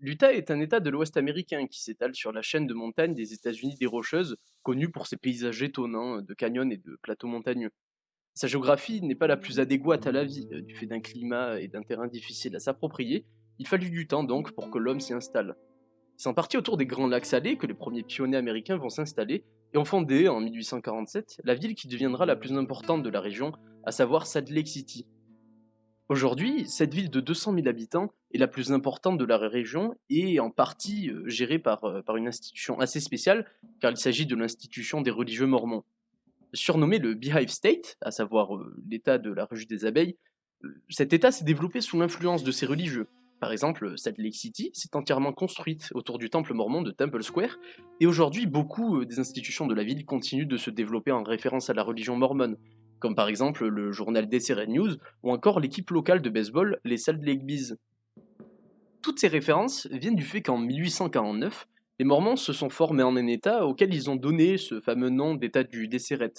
L'Utah est un État de l'Ouest américain qui s'étale sur la chaîne de montagnes des États-Unis des Rocheuses, connue pour ses paysages étonnants de canyons et de plateaux montagneux. Sa géographie n'est pas la plus adéquate à la vie, du fait d'un climat et d'un terrain difficile à s'approprier. Il fallut du temps donc pour que l'homme s'y installe. C'est en partie autour des Grands Lacs salés que les premiers pionniers américains vont s'installer et ont fondé en 1847 la ville qui deviendra la plus importante de la région, à savoir Salt Lake City. Aujourd'hui, cette ville de 200 000 habitants est la plus importante de la région et en partie gérée par une institution assez spéciale, car il s'agit de l'institution des religieux mormons. Surnommé le Beehive State, à savoir l'état de la ruche des abeilles, cet état s'est développé sous l'influence de ces religieux. Par exemple, Salt Lake City s'est entièrement construite autour du temple mormon de Temple Square, et aujourd'hui, beaucoup des institutions de la ville continuent de se développer en référence à la religion mormone, comme par exemple le journal Deseret News ou encore l'équipe locale de baseball, les Salt Lake Bees. Toutes ces références viennent du fait qu'en 1849, les Mormons se sont formés en un État auquel ils ont donné ce fameux nom d'État du Deseret.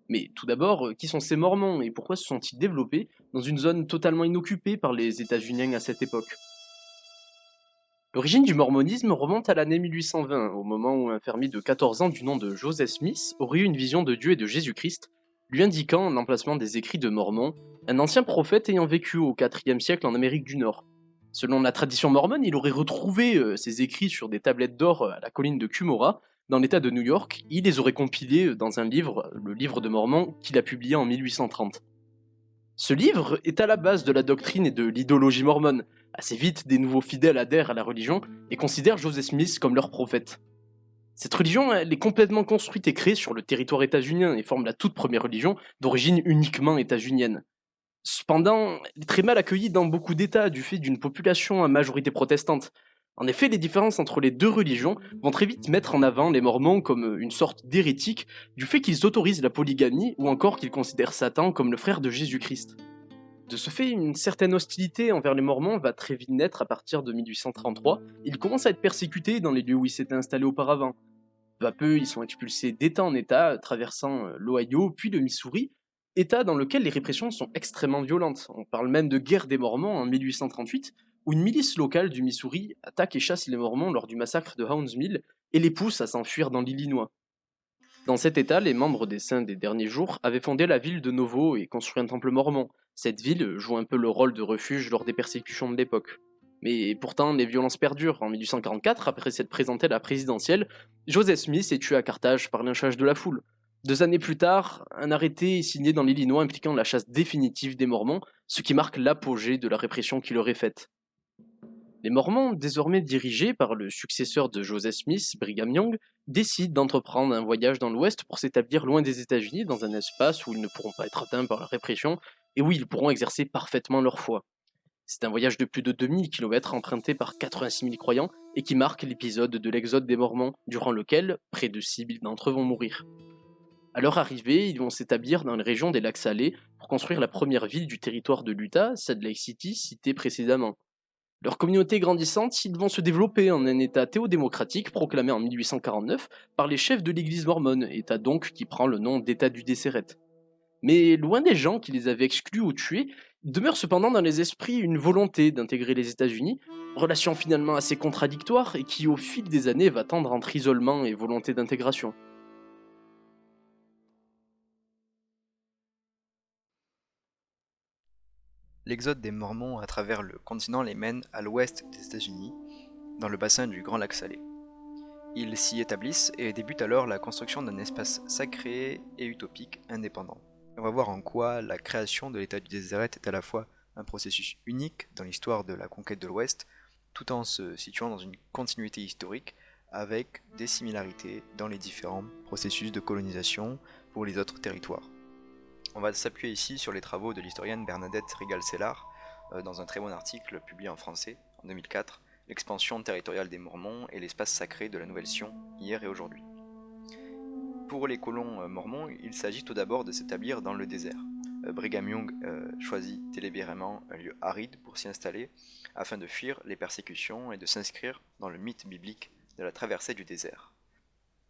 Mais tout d'abord, qui sont ces Mormons et pourquoi se sont-ils développés dans une zone totalement inoccupée par les États-Unis à cette époque? L'origine du mormonisme remonte à l'année 1820, au moment où un fermier de 14 ans du nom de Joseph Smith aurait eu une vision de Dieu et de Jésus-Christ, lui indiquant l'emplacement des écrits de Mormon, un ancien prophète ayant vécu au IVe siècle en Amérique du Nord. Selon la tradition mormone, il aurait retrouvé ces écrits sur des tablettes d'or à la colline de Cumorah, dans l'état de New York, et il les aurait compilés dans un livre, le livre de Mormon, qu'il a publié en 1830. Ce livre est à la base de la doctrine et de l'idéologie mormone. Assez vite, des nouveaux fidèles adhèrent à la religion et considèrent Joseph Smith comme leur prophète. Cette religion, elle est complètement construite et créée sur le territoire états-unien et forme la toute première religion d'origine uniquement états-unienne. Cependant, elle est très mal accueillie dans beaucoup d'États du fait d'une population à majorité protestante. En effet, les différences entre les deux religions vont très vite mettre en avant les Mormons comme une sorte d'hérétique du fait qu'ils autorisent la polygamie ou encore qu'ils considèrent Satan comme le frère de Jésus-Christ. De ce fait, une certaine hostilité envers les Mormons va très vite naître à partir de 1833. Ils commencent à être persécutés dans les lieux où ils s'étaient installés auparavant. Peu à peu, ils sont expulsés d'État en État, traversant l'Ohio puis le Missouri, État dans lequel les répressions sont extrêmement violentes. On parle même de guerre des Mormons en 1838, où une milice locale du Missouri attaque et chasse les Mormons lors du massacre de Hounds Mill et les pousse à s'enfuir dans l'Illinois. Dans cet état, les membres des Saints des Derniers Jours avaient fondé la ville de Novo et construit un temple mormon. Cette ville joue un peu le rôle de refuge lors des persécutions de l'époque. Mais pourtant, les violences perdurent. En 1844, après s'être présenté à la présidentielle, Joseph Smith est tué à Carthage par lynchage de la foule. 2 années plus tard, un arrêté est signé dans l'Illinois impliquant la chasse définitive des Mormons, ce qui marque l'apogée de la répression qui leur est faite. Les Mormons, désormais dirigés par le successeur de Joseph Smith, Brigham Young, décident d'entreprendre un voyage dans l'Ouest pour s'établir loin des États-Unis, dans un espace où ils ne pourront pas être atteints par la répression et où ils pourront exercer parfaitement leur foi. C'est un voyage de plus de 2000 km emprunté par 86 000 croyants et qui marque l'épisode de l'exode des Mormons, durant lequel près de 6 000 d'entre eux vont mourir. À leur arrivée, ils vont s'établir dans les régions des lacs salés pour construire la première ville du territoire de l'Utah, Salt Lake City, citée précédemment. Leur communauté grandissante, ils vont se développer en un État théodémocratique proclamé en 1849 par les chefs de l'Église mormone, État donc qui prend le nom d'État du Deseret. Mais loin des gens qui les avaient exclus ou tués, il demeure cependant dans les esprits une volonté d'intégrer les États-Unis, relation finalement assez contradictoire et qui au fil des années va tendre entre isolement et volonté d'intégration. L'exode des Mormons à travers le continent les mène à l'ouest des États-Unis, dans le bassin du Grand Lac Salé. Ils s'y établissent et débutent alors la construction d'un espace sacré et utopique indépendant. On va voir en quoi la création de l'État du Désert est à la fois un processus unique dans l'histoire de la conquête de l'Ouest, tout en se situant dans une continuité historique avec des similarités dans les différents processus de colonisation pour les autres territoires. On va s'appuyer ici sur les travaux de l'historienne Bernadette Rigal-Sellar dans un très bon article publié en français en 2004, L'expansion territoriale des Mormons et l'espace sacré de la Nouvelle-Sion, hier et aujourd'hui. Pour les colons mormons, il s'agit tout d'abord de s'établir dans le désert. Brigham Young choisit délibérément un lieu aride pour s'y installer, afin de fuir les persécutions et de s'inscrire dans le mythe biblique de la traversée du désert.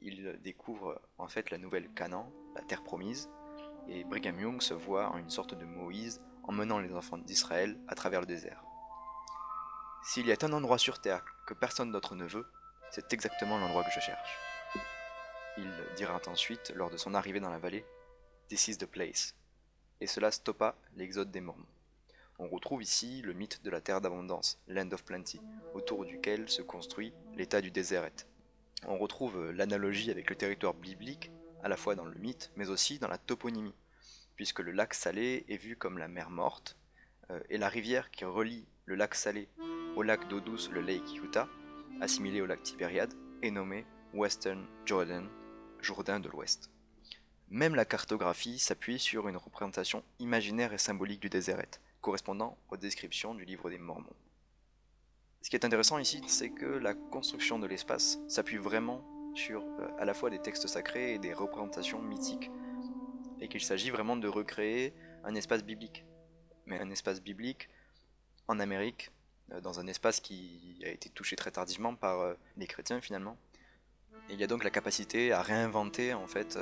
Il découvre en fait la nouvelle Canaan, la terre promise, et Brigham Young se voit en une sorte de Moïse emmenant les enfants d'Israël à travers le désert. S'il y a un endroit sur Terre que personne d'autre ne veut, c'est exactement l'endroit que je cherche. Il dira ensuite, lors de son arrivée dans la vallée, This is the place. Et cela stoppa l'exode des Mormons. On retrouve ici le mythe de la terre d'abondance, Land of Plenty, autour duquel se construit l'état du Déseret. On retrouve l'analogie avec le territoire biblique, à la fois dans le mythe, mais aussi dans la toponymie, puisque le lac Salé est vu comme la mer morte, et la rivière qui relie le lac Salé au lac d'eau douce, le Lake Utah, assimilé au lac Tibériade, est nommée Western Jordan, Jourdain de l'Ouest. Même la cartographie s'appuie sur une représentation imaginaire et symbolique du Déseret, correspondant aux descriptions du livre des Mormons. Ce qui est intéressant ici, c'est que la construction de l'espace s'appuie vraiment sur à la fois des textes sacrés et des représentations mythiques, et qu'il s'agit vraiment de recréer un espace biblique. Mais un espace biblique en Amérique, dans un espace qui a été touché très tardivement par les chrétiens finalement. Et il y a donc la capacité à réinventer en fait,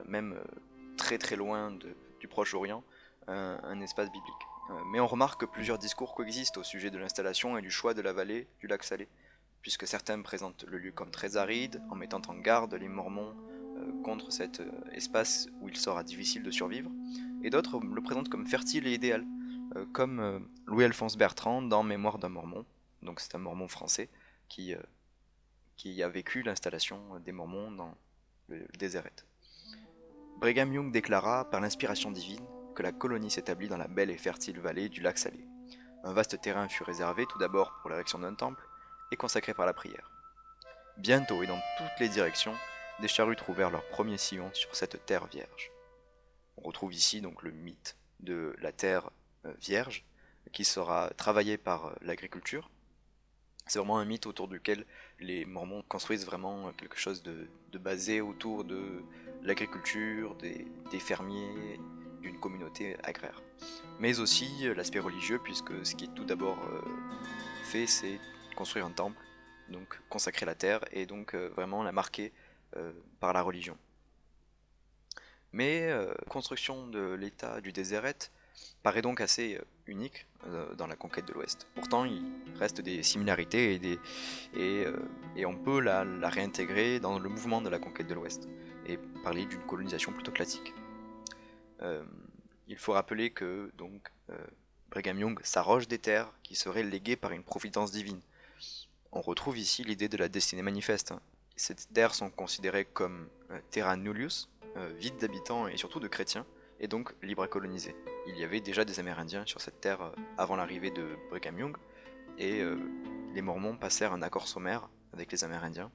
même très très loin du Proche-Orient, un espace biblique. Mais on remarque que plusieurs discours coexistent au sujet de l'installation et du choix de la vallée du lac Salé, puisque certains présentent le lieu comme très aride, en mettant en garde les Mormons contre cet espace où il sera difficile de survivre, et d'autres le présentent comme fertile et idéal, comme Louis-Alphonse Bertrand dans Mémoire d'un Mormon, donc c'est un Mormon français qui a vécu l'installation des Mormons dans le Déseret. Brigham Young déclara, par l'inspiration divine, que la colonie s'établit dans la belle et fertile vallée du lac Salé. Un vaste terrain fut réservé tout d'abord pour l'érection d'un temple et consacré par la prière. Bientôt et dans toutes les directions, des charrues trouvèrent leur premier sillon sur cette terre vierge. On retrouve ici donc le mythe de la terre vierge qui sera travaillée par l'agriculture. C'est vraiment un mythe autour duquel les Mormons construisent vraiment quelque chose de basé autour de l'agriculture, des fermiers, d'une communauté agraire. Mais aussi l'aspect religieux, puisque ce qui est tout d'abord fait, c'est construire un temple, donc consacrer la terre, et donc vraiment la marquer par la religion. Mais construction de l'état du Déseret paraît donc assez unique dans la conquête de l'Ouest. Pourtant, il reste des similarités et on peut la réintégrer dans le mouvement de la conquête de l'Ouest et parler d'une colonisation plutôt classique. Il faut rappeler que donc Brigham Young s'arroge des terres qui seraient léguées par une providence divine. On retrouve ici l'idée de la destinée manifeste. Ces terres sont considérées comme terra nullius, vides d'habitants et surtout de chrétiens, et donc libres à coloniser. Il y avait déjà des Amérindiens sur cette terre avant l'arrivée de Brigham Young, et les Mormons passèrent un accord sommaire avec les Amérindiens,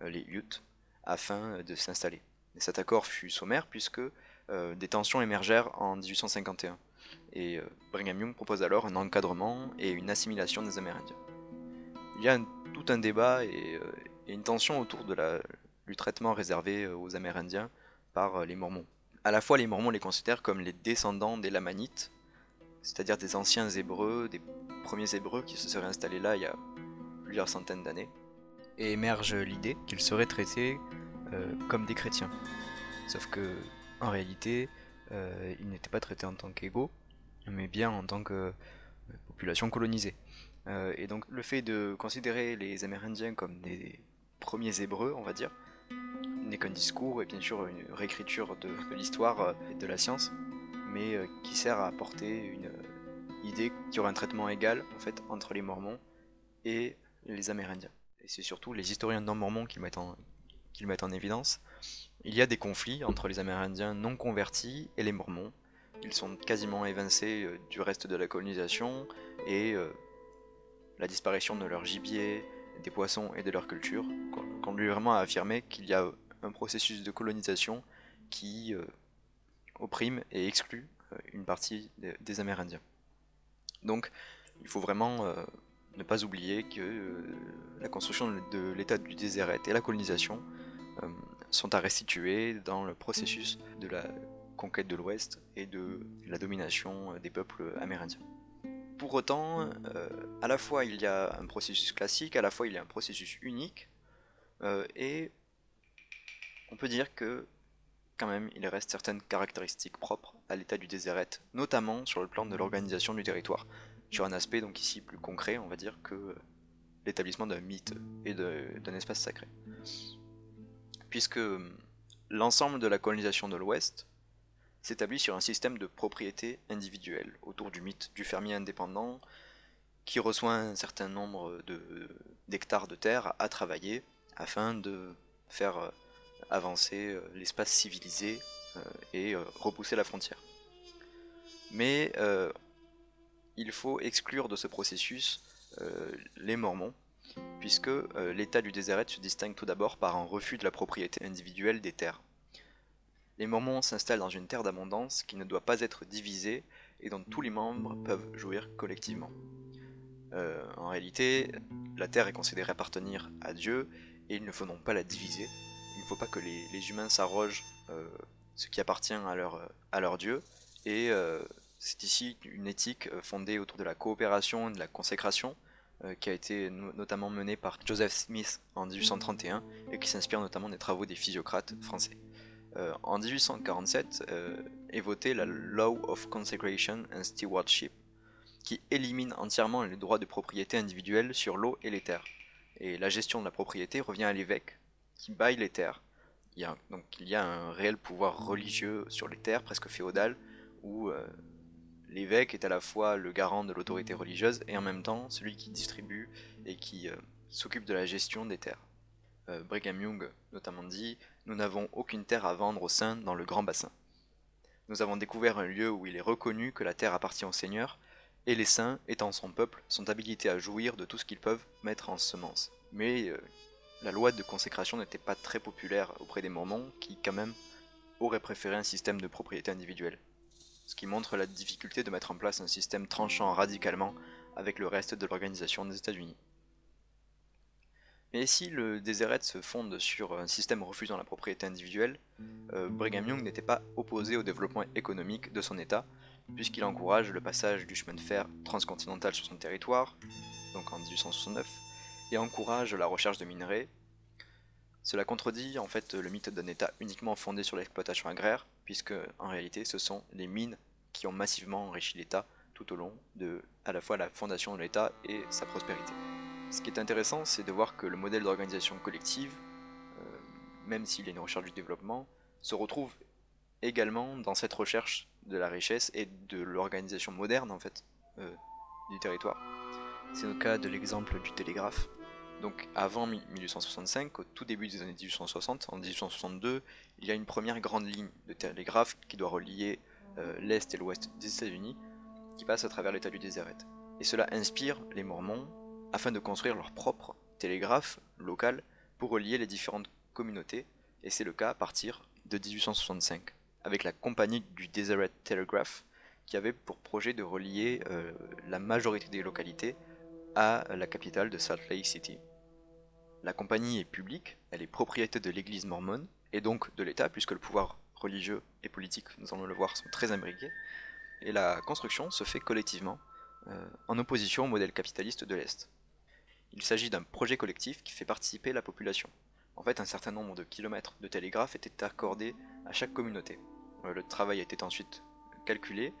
les Utes, afin de s'installer. Et cet accord fut sommaire puisque des tensions émergèrent en 1851, et Brigham Young propose alors un encadrement et une assimilation des Amérindiens. Il y a tout un débat et une tension autour du traitement réservé aux Amérindiens par les Mormons. À la fois, les Mormons les considèrent comme les descendants des Lamanites, c'est-à-dire des anciens Hébreux, des premiers Hébreux qui se seraient installés là il y a plusieurs centaines d'années, et émerge l'idée qu'ils seraient traités comme des chrétiens. Sauf que, en réalité, ils n'étaient pas traités en tant qu'égaux, mais bien en tant que population colonisée. Et donc le fait de considérer les Amérindiens comme des premiers Hébreux, on va dire, n'est qu'un discours et bien sûr une réécriture de l'histoire et de la science, mais qui sert à apporter une idée qu'il y aura un traitement égal en fait entre les Mormons et les Amérindiens. Et c'est surtout les historiens non mormons qui le mettent en évidence. Il y a des conflits entre les Amérindiens non convertis et les Mormons. Ils sont quasiment évincés du reste de la colonisation et la disparition de leur gibier, des poissons et de leur culture conduit vraiment à affirmer qu'il y a un processus de colonisation qui opprime et exclut une partie des Amérindiens. Donc il faut vraiment ne pas oublier que la construction de l'état du Déseret et la colonisation sont à restituer dans le processus de la conquête de l'Ouest et de la domination des peuples amérindiens. Pour autant, à la fois il y a un processus classique, à la fois il y a un processus unique, et on peut dire que quand même il reste certaines caractéristiques propres à l'état du Déseret, notamment sur le plan de l'organisation du territoire. sur un aspect donc ici plus concret, on va dire, que l'établissement d'un mythe et d'un espace sacré. Puisque l'ensemble de la colonisation de l'Ouest s'établit sur un système de propriété individuelle autour du mythe du fermier indépendant qui reçoit un certain nombre d'hectares de terre à travailler afin de faire avancer l'espace civilisé et repousser la frontière. Mais il faut exclure de ce processus les Mormons, puisque l'état du Déséret se distingue tout d'abord par un refus de la propriété individuelle des terres. Les Mormons s'installent dans une terre d'abondance qui ne doit pas être divisée et dont tous les membres peuvent jouir collectivement. En réalité, la terre est considérée appartenir à Dieu et il ne faut donc pas la diviser. Il ne faut pas que les humains s'arrogent ce qui appartient à leur Dieu. Et c'est ici une éthique fondée autour de la coopération et de la consécration qui a été notamment menée par Joseph Smith en 1831 et qui s'inspire notamment des travaux des physiocrates français. En 1847 est votée la Law of Consecration and Stewardship, qui élimine entièrement les droits de propriété individuelle sur l'eau et les terres. Et la gestion de la propriété revient à l'évêque, qui baille les terres. Donc il y a un réel pouvoir religieux sur les terres, presque féodal, où l'évêque est à la fois le garant de l'autorité religieuse et en même temps celui qui distribue et qui s'occupe de la gestion des terres. Brigham Young notamment dit « Nous n'avons aucune terre à vendre aux saints dans le grand bassin. Nous avons découvert un lieu où il est reconnu que la terre appartient au Seigneur, et les saints, étant son peuple, sont habilités à jouir de tout ce qu'ils peuvent mettre en semence. » Mais la loi de consécration n'était pas très populaire auprès des Mormons, qui quand même auraient préféré un système de propriété individuelle. Ce qui montre la difficulté de mettre en place un système tranchant radicalement avec le reste de l'organisation des États-Unis. Mais si le Déséret se fonde sur un système refusant la propriété individuelle, Brigham Young n'était pas opposé au développement économique de son État, puisqu'il encourage le passage du chemin de fer transcontinental sur son territoire, donc en 1869, et encourage la recherche de minerais. Cela contredit en fait le mythe d'un État uniquement fondé sur l'exploitation agraire, puisque en réalité ce sont les mines qui ont massivement enrichi l'État tout au long de à la fois la fondation de l'État et sa prospérité. Ce qui est intéressant, c'est de voir que le modèle d'organisation collective, même s'il y a une recherche du développement, se retrouve également dans cette recherche de la richesse et de l'organisation moderne en fait du territoire. C'est le cas de l'exemple du télégraphe. Donc avant 1865, au tout début des années 1860, en 1862, il y a une première grande ligne de télégraphe qui doit relier l'Est et l'Ouest des États-Unis, qui passe à travers l'état du Déséret. Et cela inspire les Mormons afin de construire leur propre télégraphe local pour relier les différentes communautés, et c'est le cas à partir de 1865, avec la compagnie du Deseret Telegraph, qui avait pour projet de relier la majorité des localités à la capitale de Salt Lake City. La compagnie est publique, elle est propriété de l'église mormone, et donc de l'État, puisque le pouvoir religieux et politique, nous allons le voir, sont très imbriqués, et la construction se fait collectivement, en opposition au modèle capitaliste de l'Est. Il s'agit d'un projet collectif qui fait participer la population. En fait, un certain nombre de kilomètres de télégraphe étaient accordés à chaque communauté. Le travail a été ensuite calculé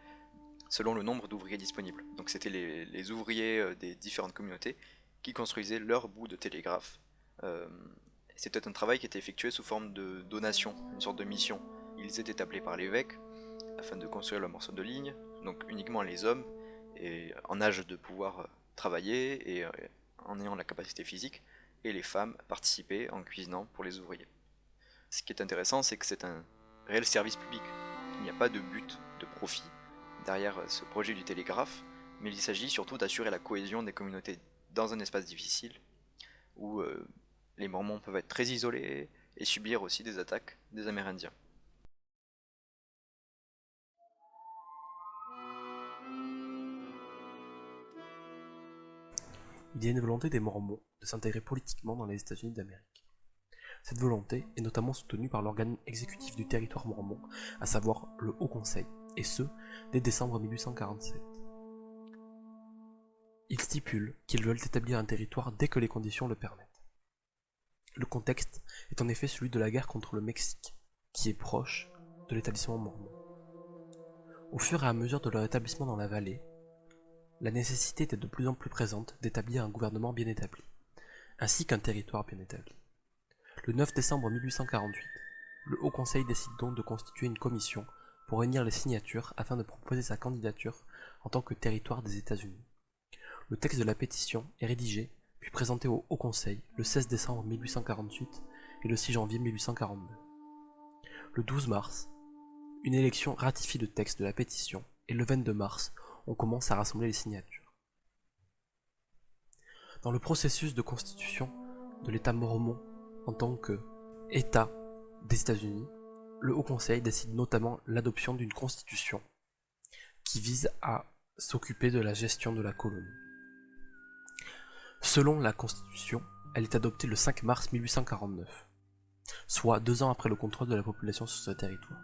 selon le nombre d'ouvriers disponibles. Donc c'était les ouvriers des différentes communautés qui construisaient leur bout de télégraphe. C'était un travail qui était effectué sous forme de donation, une sorte de mission. Ils étaient appelés par l'évêque afin de construire le morceau de ligne, donc uniquement les hommes et en âge de pouvoir travailler et en ayant la capacité physique, et les femmes participaient en cuisinant pour les ouvriers. Ce qui est intéressant, c'est que c'est un réel service public. Il n'y a pas de but de profit derrière ce projet du télégraphe, mais il s'agit surtout d'assurer la cohésion des communautés dans un espace difficile, où les Mormons peuvent être très isolés et subir aussi des attaques des Amérindiens. Il y a une volonté des Mormons de s'intégrer politiquement dans les États-Unis d'Amérique. Cette volonté est notamment soutenue par l'organe exécutif du territoire mormon, à savoir le Haut Conseil, et ce, dès décembre 1847. Ils stipulent qu'ils veulent établir un territoire dès que les conditions le permettent. Le contexte est en effet celui de la guerre contre le Mexique, qui est proche de l'établissement mormon. Au fur et à mesure de leur établissement dans la vallée, la nécessité était de plus en plus présente d'établir un gouvernement bien établi, ainsi qu'un territoire bien établi. Le 9 décembre 1848, le Haut Conseil décide donc de constituer une commission pour réunir les signatures afin de proposer sa candidature en tant que territoire des États-Unis. Le texte de la pétition est rédigé puis présenté au Haut Conseil le 16 décembre 1848 et le 6 janvier 1849. Le 12 mars, une élection ratifie le texte de la pétition et le 22 mars, on commence à rassembler les signatures. Dans le processus de constitution de l'État mormon en tant qu'État des États-Unis, le Haut Conseil décide notamment l'adoption d'une constitution qui vise à s'occuper de la gestion de la colonie. Selon la constitution, elle est adoptée le 5 mars 1849, soit 2 ans après le contrôle de la population sur ce territoire.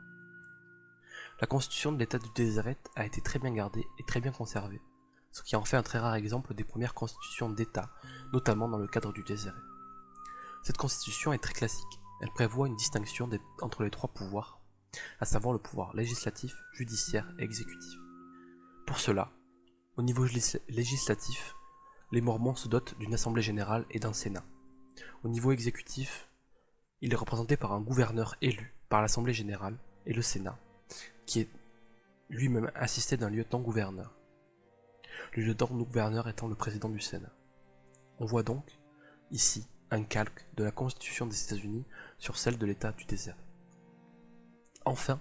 La constitution de l'État du Deseret a été très bien gardée et très bien conservée, ce qui en fait un très rare exemple des premières constitutions d'État, notamment dans le cadre du Deseret. Cette constitution est très classique, elle prévoit une distinction entre les 3 pouvoirs, à savoir le pouvoir législatif, judiciaire et exécutif. Pour cela, au niveau législatif, les Mormons se dotent d'une assemblée générale et d'un sénat. Au niveau exécutif, il est représenté par un gouverneur élu par l'assemblée générale et le sénat, qui est lui-même assisté d'un lieutenant-gouverneur. Le lieutenant-gouverneur étant le président du Sénat. On voit donc, ici, un calque de la Constitution des États-Unis sur celle de l'État du désert. Enfin,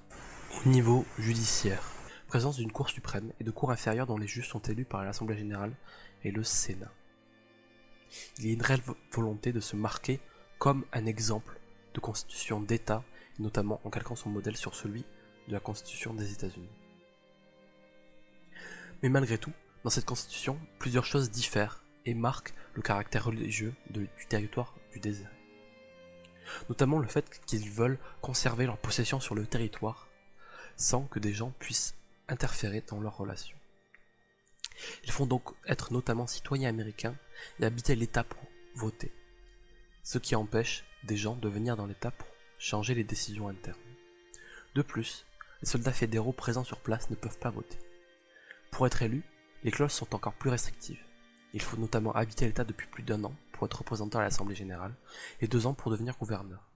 au niveau judiciaire, présence d'une Cour suprême et de cours inférieures dont les juges sont élus par l'Assemblée générale et le Sénat. Il y a une réelle volonté de se marquer comme un exemple de constitution d'État, notamment en calquant son modèle sur celui de la Constitution des États-Unis. Mais malgré tout, dans cette Constitution, plusieurs choses diffèrent et marquent le caractère religieux du territoire du désert. Notamment le fait qu'ils veulent conserver leur possession sur le territoire sans que des gens puissent interférer dans leurs relations. Ils font donc être notamment citoyens américains et habiter l'État pour voter, ce qui empêche des gens de venir dans l'État pour changer les décisions internes. De plus, les soldats fédéraux présents sur place ne peuvent pas voter. Pour être élus, les clauses sont encore plus restrictives. Il faut notamment habiter l'État depuis plus d'1 an pour être représentant à l'Assemblée générale et 2 ans pour devenir gouverneur.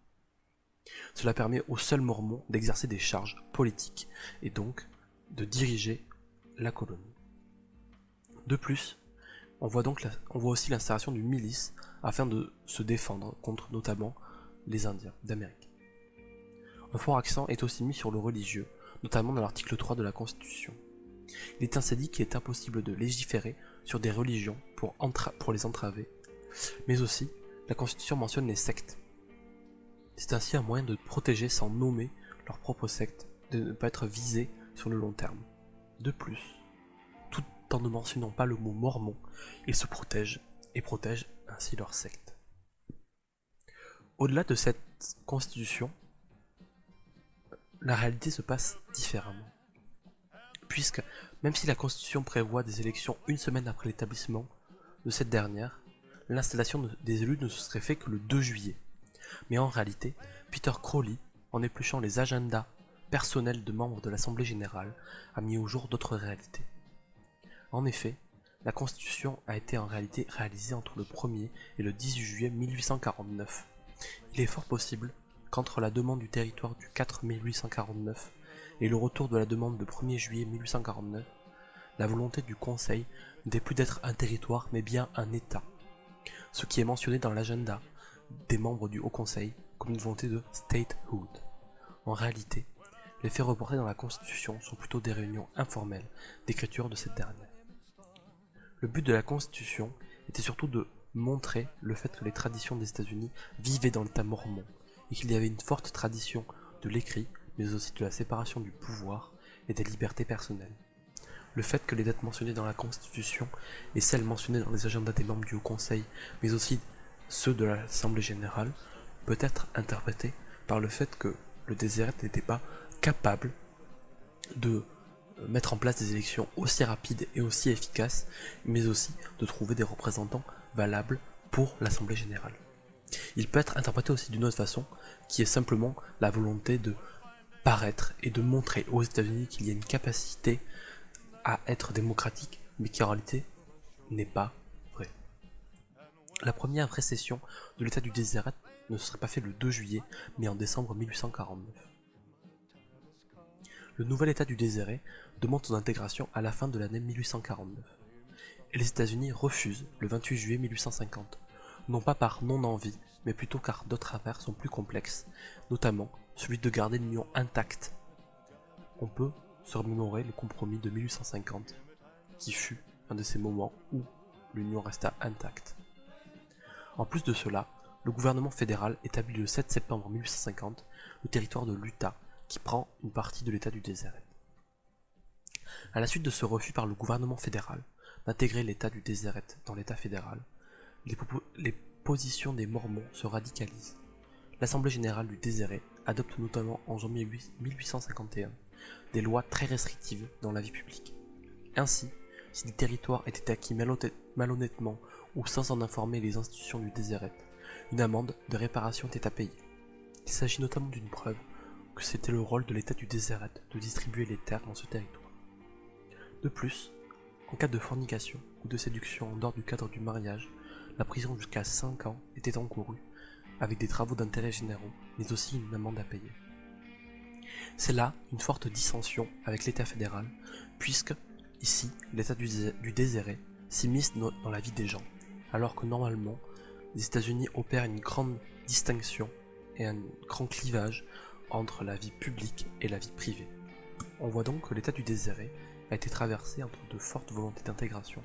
Cela permet aux seuls Mormons d'exercer des charges politiques et donc de diriger la colonie. De plus, on voit aussi l'installation d'une milice afin de se défendre contre notamment les Indiens d'Amérique. Un fort accent est aussi mis sur le religieux, notamment dans l'article 3 de la Constitution. Il est ainsi dit qu'il est impossible de légiférer sur des religions pour les entraver, mais aussi la Constitution mentionne les sectes. C'est ainsi un moyen de protéger sans nommer leur propre secte, de ne pas être visés sur le long terme. De plus, tout en ne mentionnant pas le mot mormon, ils se protègent et protègent ainsi leur secte. Au-delà de cette constitution, la réalité se passe différemment. Puisque, même si la constitution prévoit des élections 1 semaine après l'établissement de cette dernière, l'installation des élus ne se serait fait que le 2 juillet. Mais en réalité, Peter Crowley, en épluchant les agendas personnels de membres de l'Assemblée générale, a mis au jour d'autres réalités. En effet, la Constitution a été en réalité réalisée entre le 1er et le 18 juillet 1849. Il est fort possible qu'entre la demande du territoire du 4 mai 1849 et le retour de la demande le 1er juillet 1849, la volonté du Conseil n'était plus d'être un territoire mais bien un État, ce qui est mentionné dans l'agenda des membres du Haut Conseil comme une volonté de statehood. En réalité, les faits reportés dans la Constitution sont plutôt des réunions informelles d'écriture de cette dernière. Le but de la Constitution était surtout de montrer le fait que les traditions des États-Unis vivaient dans l'État mormon et qu'il y avait une forte tradition de l'écrit, mais aussi de la séparation du pouvoir et des libertés personnelles. Le fait que les dates mentionnées dans la Constitution et celles mentionnées dans les agendas des membres du Haut Conseil, mais aussi ceux de l'Assemblée générale, peut être interprété par le fait que le Deseret n'était pas capable de mettre en place des élections aussi rapides et aussi efficaces, mais aussi de trouver des représentants valables pour l'Assemblée générale. Il peut être interprété aussi d'une autre façon, qui est simplement la volonté de paraître et de montrer aux États-Unis qu'il y a une capacité à être démocratique mais qui en réalité n'est pas vrai. La première vraie cession de l'état du Déseret ne se serait pas fait le 2 juillet, mais en décembre 1849. Le nouvel état du Déseret demande son intégration à la fin de l'année 1849, et les États-Unis refusent le 28 juillet 1850, non pas par non-envie, mais plutôt car d'autres affaires sont plus complexes, notamment celui de garder l'Union intacte. On peut se remémorer le compromis de 1850, qui fut un de ces moments où l'Union resta intacte. En plus de cela, le gouvernement fédéral établit le 7 septembre 1850 le territoire de l'Utah, qui prend une partie de l'état du Déseret. À la suite de ce refus par le gouvernement fédéral d'intégrer l'état du Déseret dans l'état fédéral, les positions des Mormons se radicalisent. L'Assemblée générale du Déseret adopte notamment en janvier 1851 des lois très restrictives dans la vie publique. Ainsi, si des territoires étaient acquis malhonnêtement ou sans en informer les institutions du Déseret, une amende de réparation était à payer. Il s'agit notamment d'une preuve que c'était le rôle de l'État du Déseret de distribuer les terres dans ce territoire. De plus, en cas de fornication ou de séduction en dehors du cadre du mariage, la prison jusqu'à 5 ans était encourue, avec des travaux d'intérêt généraux, mais aussi une amende à payer. C'est là une forte dissension avec l'État fédéral, puisque, ici, l'État du Déseret s'immisce dans la vie des gens, alors que normalement, les États-Unis opèrent une grande distinction et un grand clivage entre la vie publique et la vie privée. On voit donc que l'État du Déseret a été traversé entre de fortes volontés d'intégration,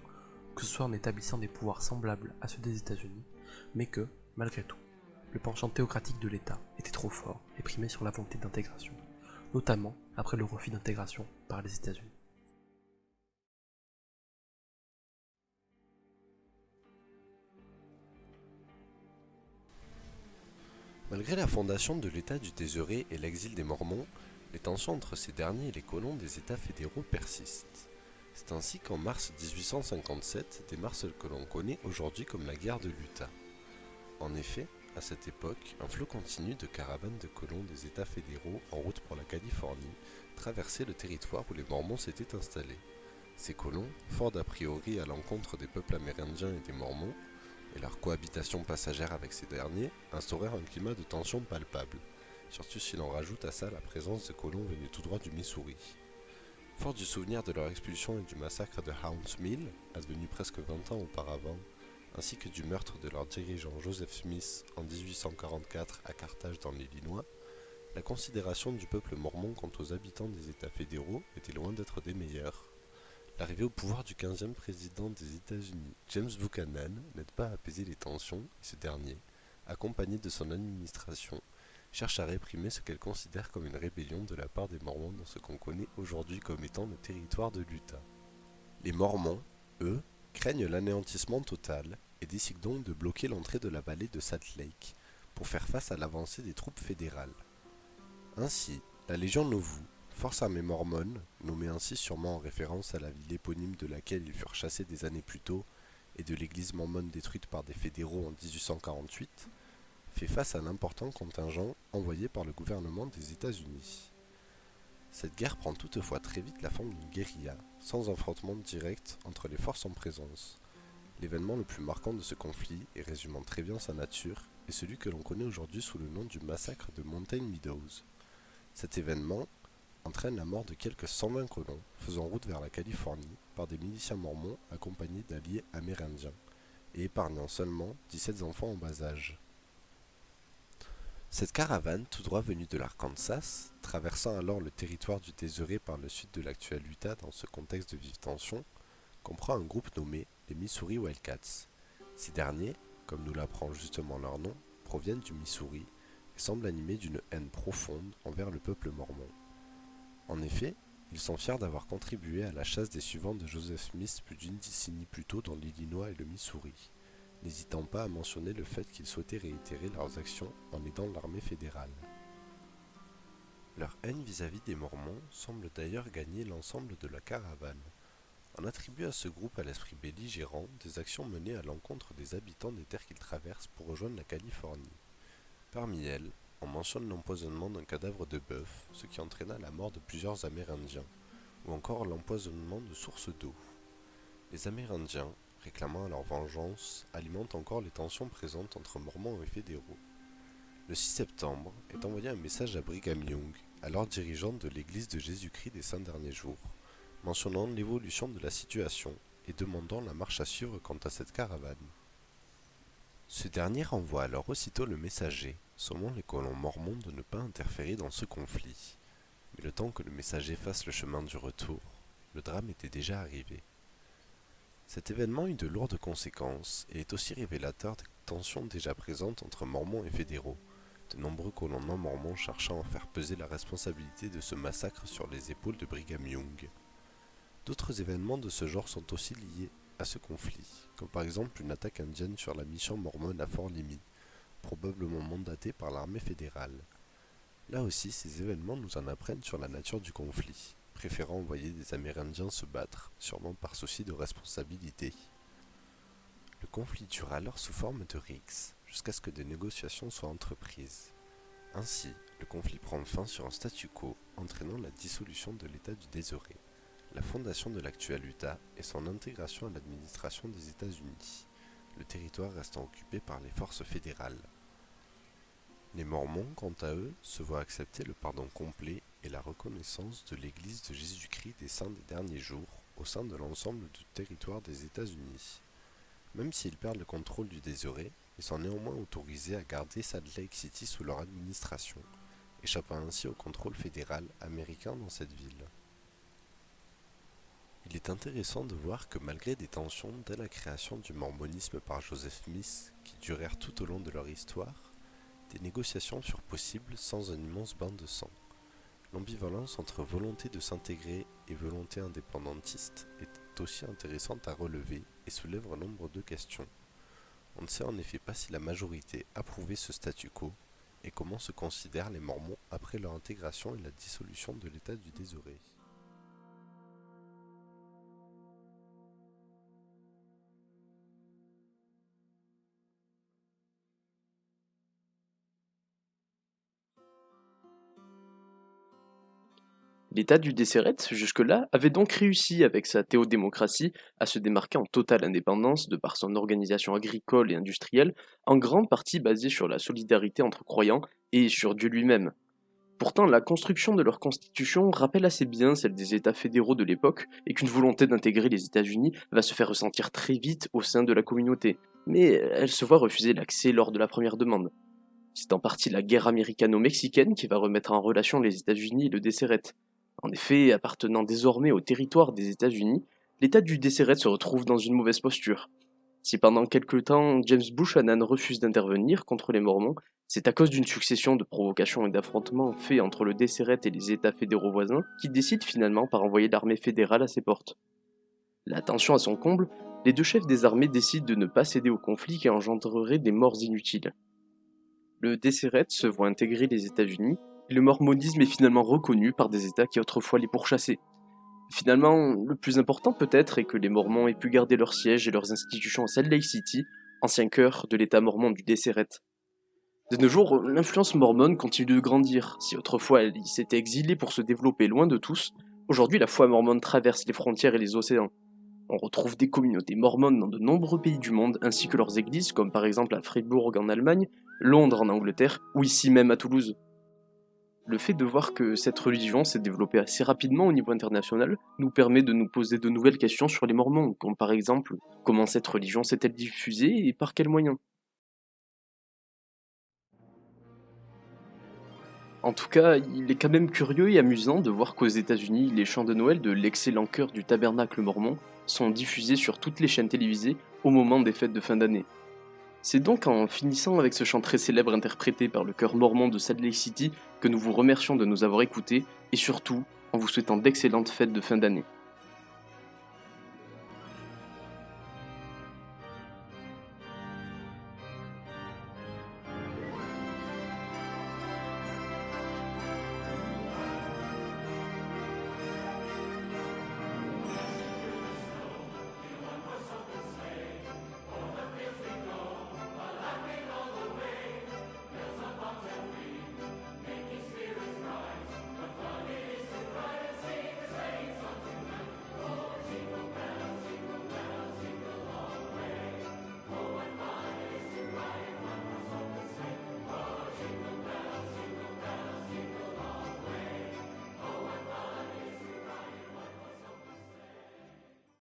que ce soit en établissant des pouvoirs semblables à ceux des États-Unis, mais que, malgré tout, le penchant théocratique de l'État était trop fort et primait sur la volonté d'intégration, notamment après le refus d'intégration par les États-Unis. Malgré la fondation de l'État du Déseret et l'exil des Mormons, les tensions entre ces derniers et les colons des États fédéraux persistent. C'est ainsi qu'en mars 1857 démarre ce que l'on connaît aujourd'hui comme la guerre de l'Utah. En effet, à cette époque, un flot continu de caravanes de colons des États fédéraux en route pour la Californie traversait le territoire où les Mormons s'étaient installés. Ces colons, forts d'a priori à l'encontre des peuples amérindiens et des Mormons, et leur cohabitation passagère avec ces derniers, instaurèrent un climat de tension palpable, surtout si l'on rajoute à ça la présence de colons venus tout droit du Missouri. Fort du souvenir de leur expulsion et du massacre de Hounds Mill, advenu presque 20 ans auparavant, ainsi que du meurtre de leur dirigeant Joseph Smith en 1844 à Carthage dans l'Illinois, la considération du peuple mormon quant aux habitants des États fédéraux était loin d'être des meilleures. L'arrivée au pouvoir du 15e président des États-Unis, James Buchanan, n'aide pas à apaiser les tensions et ce dernier, accompagné de son administration, cherche à réprimer ce qu'elle considère comme une rébellion de la part des Mormons dans ce qu'on connaît aujourd'hui comme étant le territoire de l'Utah. Les Mormons, eux, craignent l'anéantissement total et décident donc de bloquer l'entrée de la vallée de Salt Lake pour faire face à l'avancée des troupes fédérales. Ainsi, la Légion Nauvoo, force armée mormone, nommée ainsi sûrement en référence à la ville éponyme de laquelle ils furent chassés des années plus tôt et de l'église mormone détruite par des fédéraux en 1848, fait face à un important contingent envoyé par le gouvernement des États-Unis. Cette guerre prend toutefois très vite la forme d'une guérilla, sans affrontement direct entre les forces en présence. L'événement le plus marquant de ce conflit, et résumant très bien sa nature, est celui que l'on connaît aujourd'hui sous le nom du massacre de Mountain Meadows. Cet événement entraîne la mort de quelques 120 colons faisant route vers la Californie par des miliciens mormons accompagnés d'alliés amérindiens, et épargnant seulement 17 enfants en bas âge. Cette caravane, tout droit venue de l'Arkansas, traversant alors le territoire du Déseret par le sud de l'actuel Utah dans ce contexte de vive tension, comprend un groupe nommé les Missouri Wildcats. Ces derniers, comme nous l'apprend justement leur nom, proviennent du Missouri et semblent animés d'une haine profonde envers le peuple mormon. En effet, ils sont fiers d'avoir contribué à la chasse des suivants de Joseph Smith plus d'une décennie plus tôt dans l'Illinois et le Missouri, n'hésitant pas à mentionner le fait qu'ils souhaitaient réitérer leurs actions en aidant l'armée fédérale. Leur haine vis-à-vis des Mormons semble d'ailleurs gagner l'ensemble de la caravane. On attribue à ce groupe à l'esprit belligérant des actions menées à l'encontre des habitants des terres qu'ils traversent pour rejoindre la Californie. Parmi elles, on mentionne l'empoisonnement d'un cadavre de bœuf, ce qui entraîna la mort de plusieurs Amérindiens, ou encore l'empoisonnement de sources d'eau. Les Amérindiens, réclamant leur vengeance, alimentent encore les tensions présentes entre Mormons et fédéraux. Le 6 septembre est envoyé un message à Brigham Young, alors dirigeant de l'Église de Jésus-Christ des Saints Derniers Jours, mentionnant l'évolution de la situation et demandant la marche à suivre quant à cette caravane. Ce dernier renvoie alors aussitôt le messager, sommant les colons mormons de ne pas interférer dans ce conflit. Mais le temps que le messager fasse le chemin du retour, le drame était déjà arrivé. Cet événement eut de lourdes conséquences et est aussi révélateur des tensions déjà présentes entre mormons et fédéraux, de nombreux colons non mormons cherchant à faire peser la responsabilité de ce massacre sur les épaules de Brigham Young. D'autres événements de ce genre sont aussi liés à ce conflit, comme par exemple une attaque indienne sur la mission mormone à Fort Limhi, probablement mandatée par l'armée fédérale. Là aussi, ces événements nous en apprennent sur la nature du conflit, préférant envoyer des Amérindiens se battre, sûrement par souci de responsabilité. Le conflit dura alors sous forme de rixes, jusqu'à ce que des négociations soient entreprises. Ainsi, le conflit prend fin sur un statu quo, entraînant la dissolution de l'État du Désiré, la fondation de l'actuel Utah et son intégration à l'administration des États-Unis, le territoire restant occupé par les forces fédérales. Les Mormons, quant à eux, se voient accepter le pardon complet et la reconnaissance de l'Église de Jésus-Christ des Saints des Derniers Jours au sein de l'ensemble du territoire des États-Unis. Même s'ils perdent le contrôle du Désiré, ils sont néanmoins autorisés à garder Salt Lake City sous leur administration, échappant ainsi au contrôle fédéral américain dans cette ville. Il est intéressant de voir que malgré des tensions dès la création du mormonisme par Joseph Smith, qui durèrent tout au long de leur histoire, des négociations furent possibles sans un immense bain de sang. L'ambivalence entre volonté de s'intégrer et volonté indépendantiste est aussi intéressante à relever et soulève un nombre de questions. On ne sait en effet pas si la majorité approuvait ce statu quo et comment se considèrent les Mormons après leur intégration et la dissolution de l'État du Désiré. L'État du Déseret, jusque-là, avait donc réussi avec sa théodémocratie à se démarquer en totale indépendance de par son organisation agricole et industrielle, en grande partie basée sur la solidarité entre croyants et sur Dieu lui-même. Pourtant, la construction de leur constitution rappelle assez bien celle des États fédéraux de l'époque et qu'une volonté d'intégrer les États-Unis va se faire ressentir très vite au sein de la communauté, mais elle se voit refuser l'accès lors de la première demande. C'est en partie la guerre américano-mexicaine qui va remettre en relation les États-Unis et le Déseret. En effet, appartenant désormais au territoire des États-Unis, l'État du Déseret se retrouve dans une mauvaise posture. Si pendant quelque temps James Buchanan refuse d'intervenir contre les Mormons, c'est à cause d'une succession de provocations et d'affrontements faits entre le Déseret et les États fédéraux voisins qu'il décide finalement par envoyer l'armée fédérale à ses portes. La tension à son comble, les deux chefs des armées décident de ne pas céder au conflit qui engendrerait des morts inutiles. Le Déseret se voit intégrer les États-Unis et le mormonisme est finalement reconnu par des États qui autrefois les pourchassaient. Finalement, le plus important peut-être est que les Mormons aient pu garder leur siège et leurs institutions à Salt Lake City, ancien cœur de l'État mormon du Déseret. De nos jours, l'influence mormone continue de grandir. Si autrefois elle s'était exilée pour se développer loin de tous, aujourd'hui la foi mormone traverse les frontières et les océans. On retrouve des communautés mormones dans de nombreux pays du monde, ainsi que leurs églises, comme par exemple à Fribourg en Allemagne, Londres en Angleterre, ou ici même à Toulouse. Le fait de voir que cette religion s'est développée assez rapidement au niveau international nous permet de nous poser de nouvelles questions sur les Mormons, comme par exemple, comment cette religion s'est-elle diffusée et par quels moyens? En tout cas, il est quand même curieux et amusant de voir qu'aux États-Unis, les chants de Noël de l'excellent chœur du Tabernacle mormon sont diffusés sur toutes les chaînes télévisées au moment des fêtes de fin d'année. C'est donc en finissant avec ce chant très célèbre interprété par le chœur mormon de Salt Lake City que nous vous remercions de nous avoir écoutés et surtout en vous souhaitant d'excellentes fêtes de fin d'année.